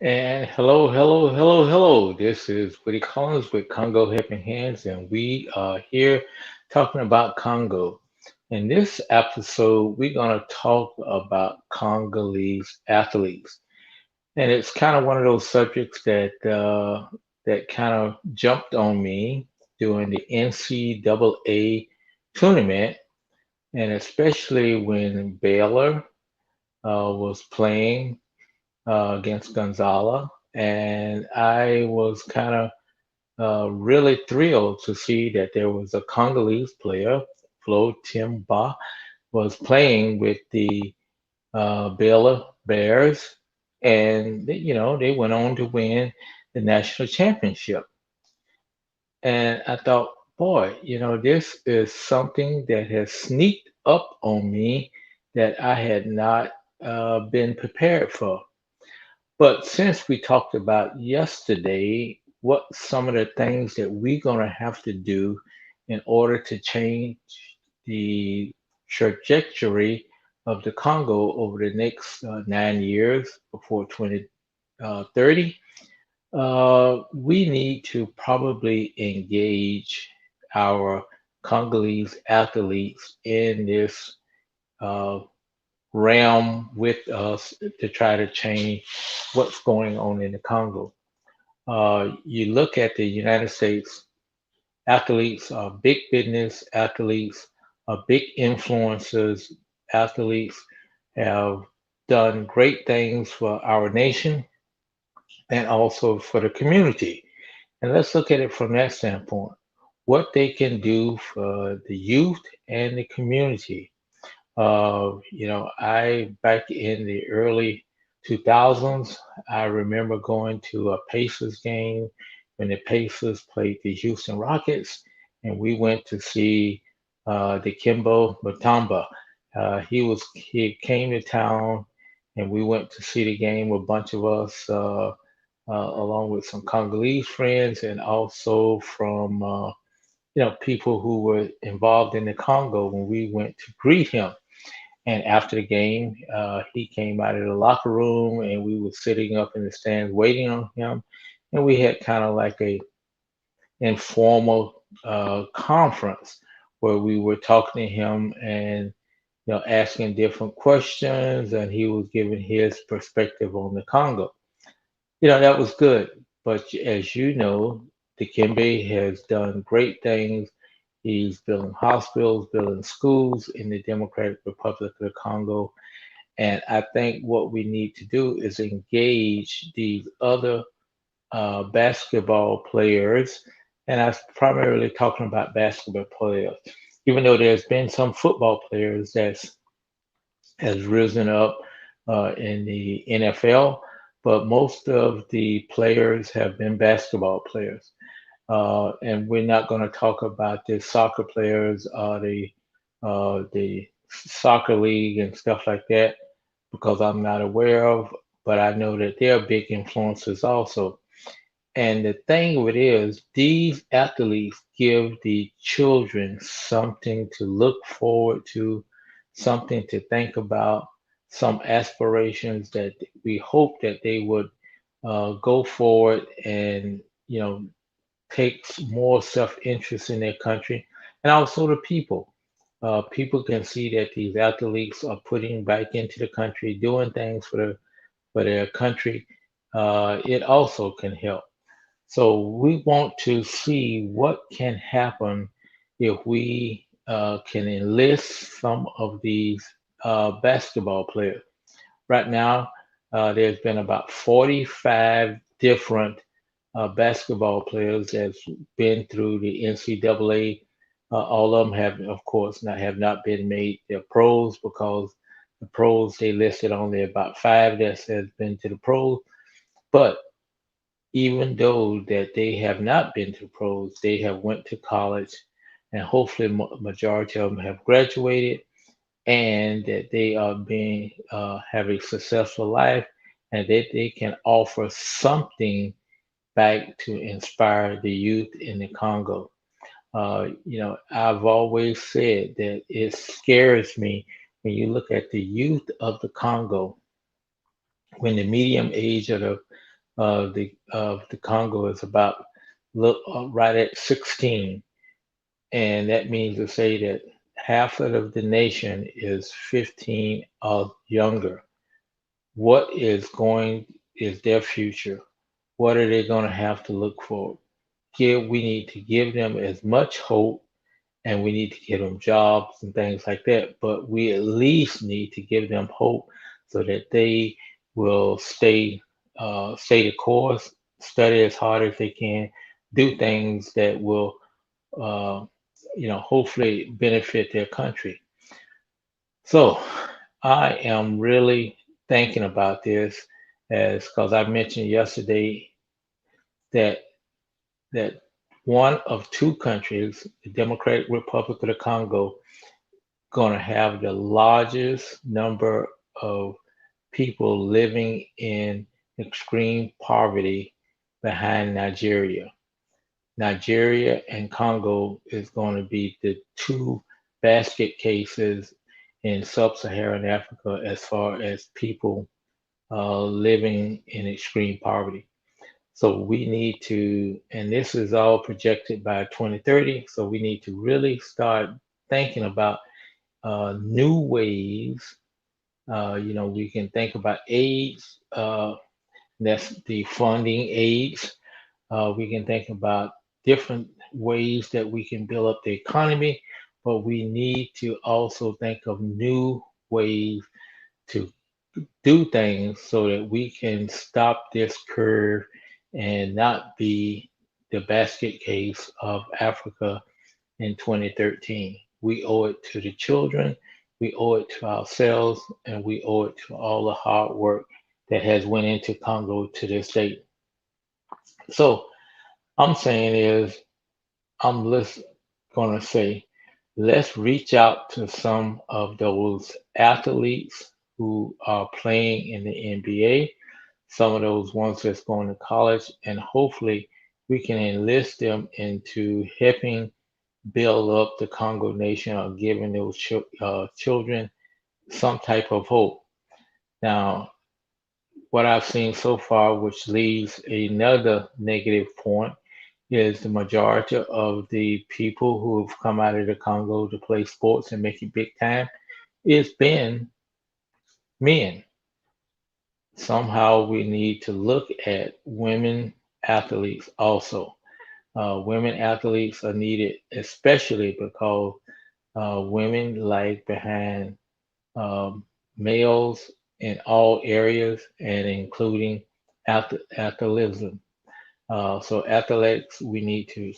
And hello. This is Woody Collins with Congo Helping Hands, and we are here talking about Congo. In this episode, we're going to talk about Congolese athletes, and it's kind of one of those subjects that kind of jumped on me during the NCAA tournament, and especially when Baylor was playing against Gonzala, and I was kind of really thrilled to see that there was a Congolese player, Flo Timba, was playing with the Baylor Bears, and they went on to win the national championship. And I thought, boy, this is something that has sneaked up on me that I had not been prepared for. But since we talked about yesterday, what some of the things that we're going to have to do in order to change the trajectory of the Congo over the next 9 years before 2030, we need to probably engage our Congolese athletes in this uh, realm with us to try to change what's going on in the Congo. You look at the United States, athletes are big business, athletes are big influencers, athletes have done great things for our nation and also for the community. And let's look at it from that standpoint. What they can do for the youth and the community. I back in the early 2000s, I remember going to a Pacers game when the Pacers played the Houston Rockets, and we went to see the Kimbo Matamba. He came to town, and we went to see the game. A bunch of us, along with some Congolese friends, and also from people who were involved in the Congo when we went to greet him. And after the game, he came out of the locker room, and we were sitting up in the stands waiting on him. And we had kind of like a informal conference where we were talking to him and asking different questions, and he was giving his perspective on the Congo. That was good. But as you know, Dikembe has done great things. He's building hospitals, building schools in the Democratic Republic of the Congo. And I think what we need to do is engage these other basketball players. And I was primarily talking about basketball players, even though there's been some football players that has risen up in the NFL, but most of the players have been basketball players. And we're not going to talk about the soccer players or the soccer league and stuff like that because I'm not aware of, but I know that they're big influences also. And the thing of it is, these athletes give the children something to look forward to, something to think about, some aspirations that we hope that they would go forward and take more self-interest in their country, and also the people. People can see that these athletes are putting back into the country, doing things for their country. It also can help. So we want to see what can happen if we can enlist some of these basketball players. Right now, there's been about 45 different basketball players that's been through the NCAA. All of them have, of course, have not been made their pros because the pros they listed only about five that has been to the pros. But even though that they have not been to pros, they have went to college, and hopefully majority of them have graduated, and that they are being have a successful life, and that they can offer something back to inspire the youth in the Congo. I've always said that it scares me when you look at the youth of the Congo, when the medium age of the of the Congo is about right at 16, and that means to say that half of the nation is 15 or younger. What is their future? What are they going to have to look for? We need to give them as much hope, and we need to give them jobs and things like that. But we at least need to give them hope so that they will stay the course, study as hard as they can, do things that will, uh, hopefully benefit their country. So I am really thinking about this as because I mentioned yesterday that that one of two countries, the Democratic Republic of the Congo, going to have the largest number of people living in extreme poverty behind Nigeria. Nigeria and Congo is going to be the two basket cases in sub-Saharan Africa as far as people living in extreme poverty. So we need to, and this is all projected by 2030. So we need to really start thinking about new ways. We can think about AIDS, that's the funding AIDS. We can think about different ways that we can build up the economy, but we need to also think of new ways to do things so that we can stop this curve and not be the basket case of Africa in 2013. We owe it to the children, we owe it to ourselves, and we owe it to all the hard work that has went into Congo to this date. So I'm saying is I'm going to say let's reach out to some of those athletes who are playing in the NBA, some of those ones that's going to college, and hopefully we can enlist them into helping build up the Congo nation or giving those children some type of hope. Now, what I've seen so far, which leaves another negative point, is the majority of the people who have come out of the Congo to play sports and make it big time, it's been men. Somehow we need to look at women athletes also. Women athletes are needed, especially because women lag behind um, males in all areas and including athleticism. So athletics, we need to,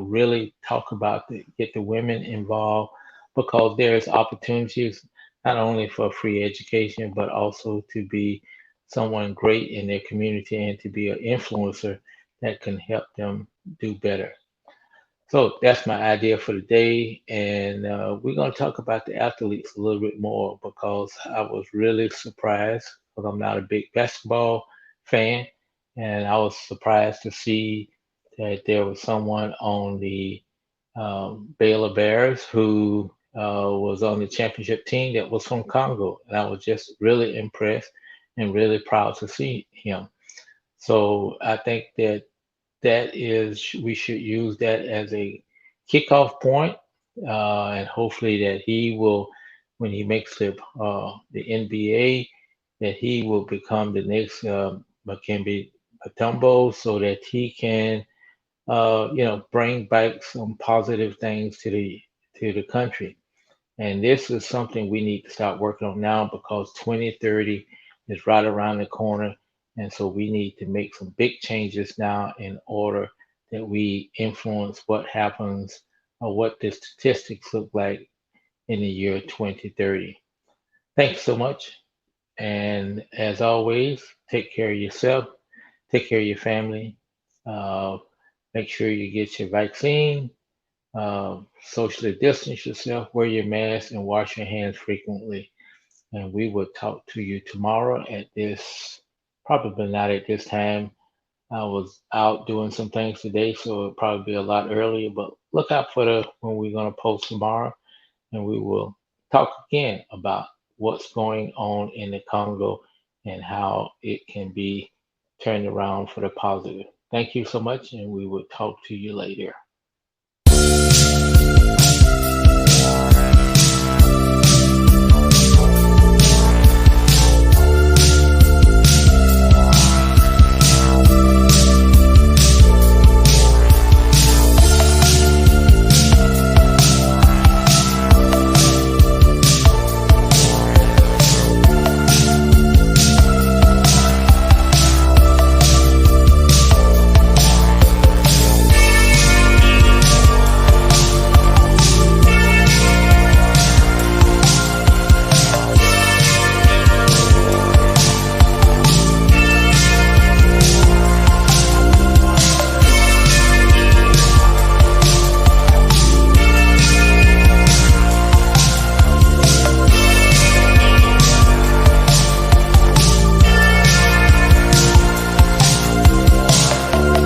really talk about get the women involved because there's opportunities not only for free education, but also to be someone great in their community and to be an influencer that can help them do better. So that's my idea for the day, and we're going to talk about the athletes a little bit more because I was really surprised because I'm not a big basketball fan, and I was surprised to see that there was someone on the Baylor Bears who was on the championship team that was from Congo, and I was just really impressed and really proud to see him. So I think that is we should use that as a kickoff point, and hopefully that he will, when he makes the NBA, that he will become the next Makembe Mutombo, so that he can bring back some positive things to the country. And this is something we need to start working on now because 2030 is right around the corner. And so we need to make some big changes now in order that we influence what happens or what the statistics look like in the year 2030. Thanks so much. And as always, take care of yourself, take care of your family, uh, make sure you get your vaccine, socially distance yourself, wear your mask, and wash your hands frequently. And we will talk to you tomorrow at this, probably not at this time. I was out doing some things today, so it'll probably be a lot earlier, but look out for the when we're going to post tomorrow, and we will talk again about what's going on in the Congo and how it can be turn around for the positive. Thank you so much, and we will talk to you later.